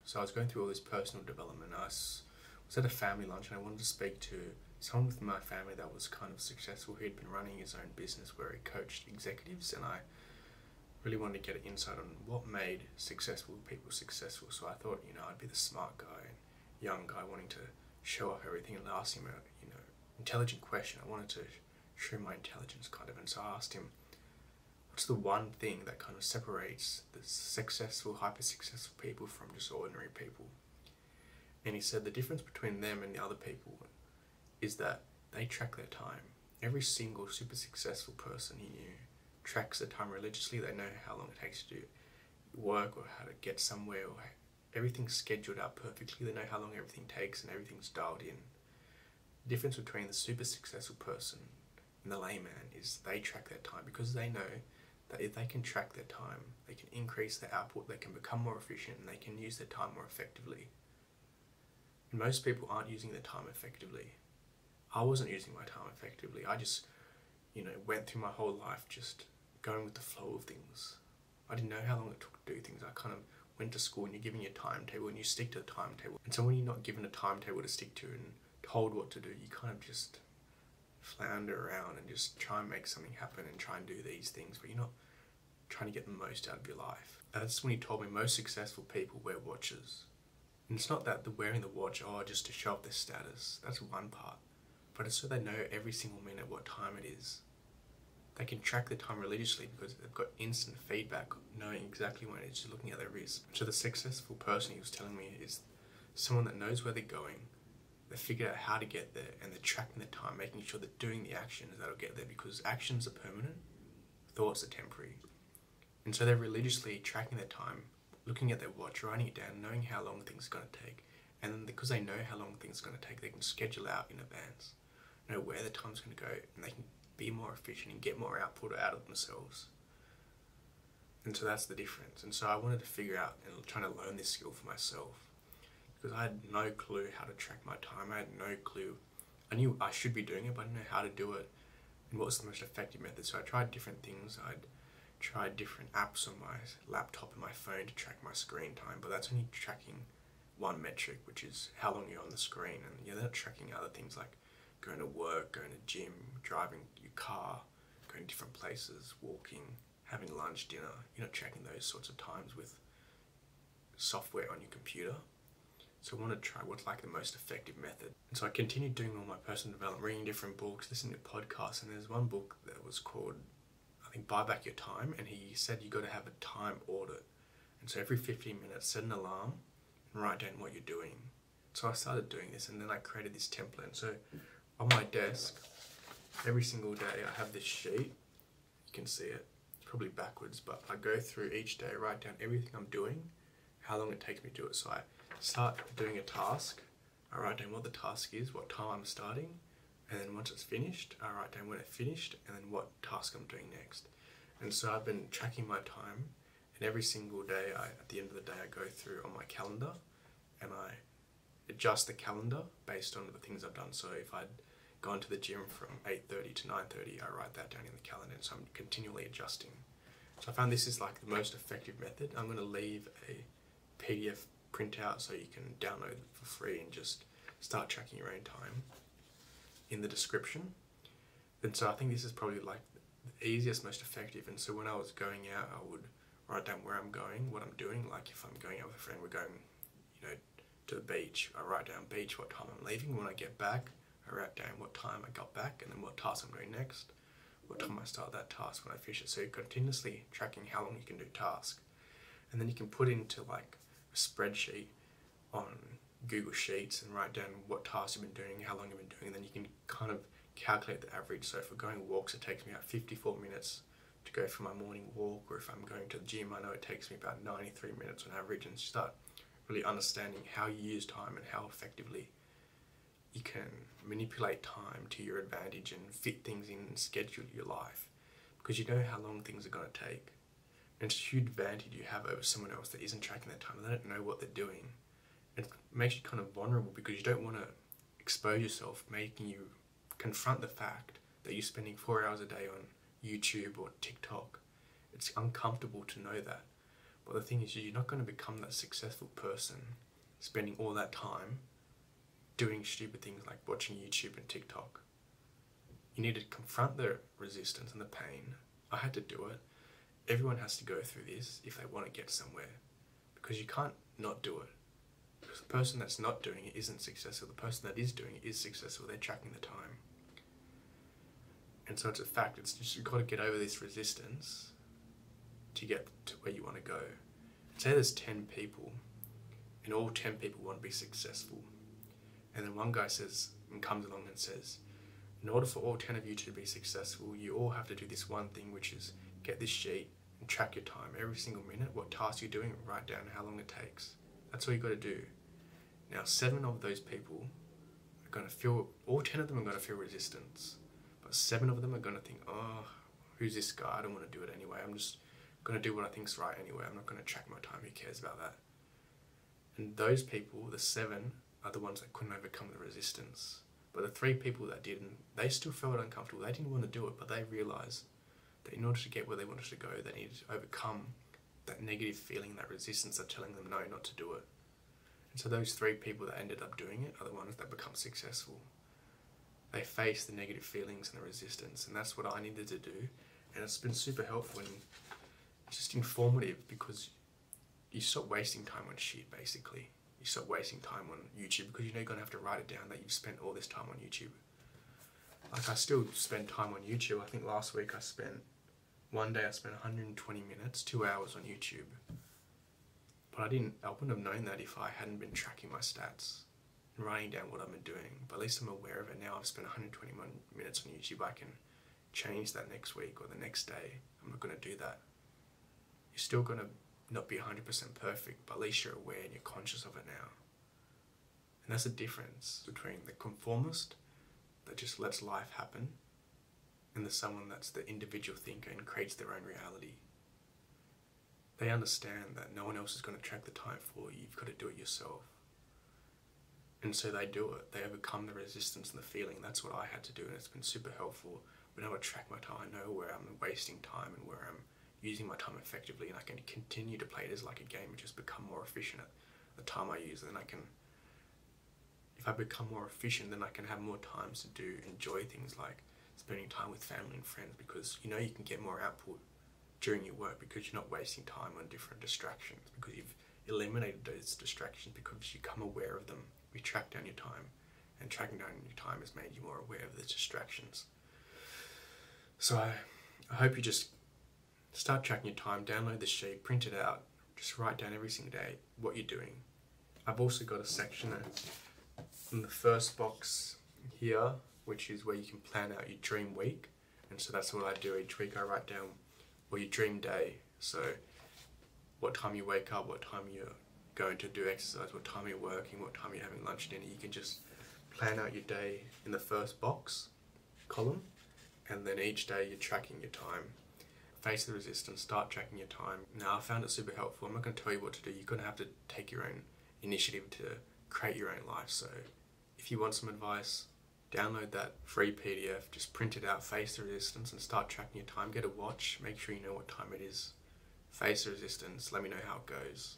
So I was going through all this personal development. Was at a family lunch and I wanted to speak to someone within my family that was kind of successful. He'd been running his own business where he coached executives, and I really wanted to get an insight on what made successful people successful. So I thought, I'd be the smart guy and young guy wanting to show off everything and ask him a, intelligent question. I wanted to show my intelligence kind of, and so I asked him, what's the one thing that kind of separates the successful, hyper-successful people from just ordinary people? And he said the difference between them and the other people is that they track their time. Every single super successful person he knew tracks their time religiously. They know how long it takes to do work or how to get somewhere, or everything's scheduled out perfectly. They know how long everything takes and everything's dialed in. The difference between the super successful person and the layman is they track their time, because they know that if they can track their time, they can increase their output, they can become more efficient, and they can use their time more effectively. And most people aren't using their time effectively. I wasn't using my time effectively. I just, went through my whole life just going with the flow of things. I didn't know how long it took to do things. I kind of went to school and you're given your timetable and you stick to the timetable. And so when you're not given a timetable to stick to and told what to do, you kind of just flounder around and just try and make something happen and try and do these things, but you're not trying to get the most out of your life. And that's when he told me most successful people wear watches. And it's not that they're wearing the watch, just to show off their status. That's one part. But it's so they know every single minute what time it is. They can track their time religiously because they've got instant feedback, knowing exactly when it's just looking at their wrist. So the successful person he was telling me is someone that knows where they're going, they figured out how to get there, and they're tracking their time, making sure they're doing the actions that'll get there, because actions are permanent, thoughts are temporary. And so they're religiously tracking their time, looking at their watch, writing it down, knowing how long things are going to take. And then because they know how long things are going to take, they can schedule out in advance, know where the time's going to go, and they can be more efficient and get more output out of themselves. And so that's the difference. And so I wanted to figure out and trying to learn this skill for myself, because I had no clue how to track my time. I had no clue. I knew I should be doing it, but I didn't know how to do it and what was the most effective method. So I tried different things. I'd tried different apps on my laptop and my phone to track my screen time, but that's only tracking one metric, which is how long you're on the screen. And they're not tracking other things like going to work, going to gym, driving your car, going to different places, walking, having lunch, dinner. You're not tracking those sorts of times with software on your computer. So I wanted to try what's like the most effective method. And so I continued doing all my personal development, reading different books, listening to podcasts, and there's one book that was called, I think, Buy Back Your Time, and he said you got to have a time audit. And so every 15 minutes, set an alarm and write down what you're doing. So I started doing this, and then I created this template. So on my desk, every single day I have this sheet. You can see it. It's probably backwards, but I go through each day, write down everything I'm doing, how long it takes me to do it. So I start doing a task, I write down what the task is, what time I'm starting, and then once it's finished, I write down when it finished and then what task I'm doing next. And so I've been tracking my time, and every single day, at the end of the day, I go through on my calendar and I adjust the calendar based on the things I've done. So if I'd gone to the gym from 8:30 to 9:30, I write that down in the calendar, and so I'm continually adjusting. So I found this is like the most effective method. I'm going to leave a PDF printout so you can download it for free and just start tracking your own time in the description. And so I think this is probably like the easiest, most effective. And so when I was going out, I would write down where I'm going, what I'm doing. Like if I'm going out with a friend, we're going, to the beach, I write down beach, what time I'm leaving. When I get back, I write down what time I got back and then what task I'm doing next, what time I start that task, when I finish it. So you're continuously tracking how long you can do task. And then you can put into like a spreadsheet on Google Sheets and write down what tasks you've been doing, how long you've been doing, and then you can kind of calculate the average. So if we're going walks, it takes me about 54 minutes to go for my morning walk, or if I'm going to the gym, I know it takes me about 93 minutes on average, and start really understanding how you use time and how effectively you can manipulate time to your advantage and fit things in and schedule your life, because you know how long things are going to take. And it's a huge advantage you have over someone else that isn't tracking their time. They don't know what they're doing. It makes you kind of vulnerable because you don't want to expose yourself, making you confront the fact that you're spending 4 hours a day on YouTube or TikTok. It's uncomfortable to know that. But the thing is, you're not going to become that successful person spending all that time doing stupid things like watching YouTube and TikTok. You need to confront the resistance and the pain. I had to do it. Everyone has to go through this if they want to get somewhere, because you can't not do it. Because the person that's not doing it isn't successful. The person that is doing it is successful. They're tracking the time. And so it's a fact. It's just, you've got to get over this resistance to get to where you want to go. Say there's 10 people and all 10 people want to be successful. And then one guy says, and comes along and says, in order for all 10 of you to be successful, you all have to do this one thing, which is get this sheet and track your time every single minute, what task you're doing, write down how long it takes. That's all you got to do. Now, 7 of those people are going to feel, all 10 of them are going to feel resistance, but 7 of them are going to think, oh, who's this guy? I don't want to do it anyway. I'm just going to do what I think's right anyway. I'm not going to track my time. Who cares about that? And those people, the 7, are the ones that couldn't overcome the resistance. But the 3 people that didn't, they still felt uncomfortable. They didn't want to do it, but they realised that in order to get where they wanted to go, they needed to overcome that negative feeling, that resistance of telling them no, not to do it. And so those 3 people that ended up doing it are the ones that become successful. They face the negative feelings and the resistance, and that's what I needed to do. And it's been super helpful and just informative, because you stop wasting time on shit, basically. You stop wasting time on YouTube, because you know you're going to have to write it down that you've spent all this time on YouTube. Like, I still spend time on YouTube. I think last week one day I spent 120 minutes, 2 hours on YouTube. But I wouldn't have known that if I hadn't been tracking my stats and writing down what I've been doing. But at least I'm aware of it now. I've spent 121 minutes on YouTube. I can change that next week or the next day. I'm not going to do that. You're still going to not be 100% perfect, but at least you're aware and you're conscious of it now. And that's the difference between the conformist that just lets life happen and the someone that's the individual thinker and creates their own reality. They understand that no one else is going to track the time for you. You've got to do it yourself. And so they do it. They overcome the resistance and the feeling. That's what I had to do, and it's been super helpful. Being able to track my time, I know where I'm wasting time and where I'm using my time effectively, and I can continue to play it as like a game and just become more efficient at the time I use. And then if I become more efficient, then I can have more times to enjoy things like spending time with family and friends, because you know you can get more output during your work because you're not wasting time on different distractions, because you've eliminated those distractions because you become aware of them. You track down your time, and tracking down your time has made you more aware of the distractions. So I hope you just start tracking your time, download the sheet, print it out, just write down every single day what you're doing. I've also got a section in the first box here, which is where you can plan out your dream week. And so that's what I do each week. I write down your dream day. So what time you wake up, what time you're going to do exercise, what time you're working, what time you're having lunch, dinner. You can just plan out your day in the first box column, and then each day you're tracking your time. Face the resistance, start tracking your time. Now, I found it super helpful. I'm not going to tell you what to do. You're going to have to take your own initiative to create your own life. So if you want some advice, download that free PDF, just print it out, face the resistance, and start tracking your time. Get a watch, make sure you know what time it is. Face the resistance, let me know how it goes.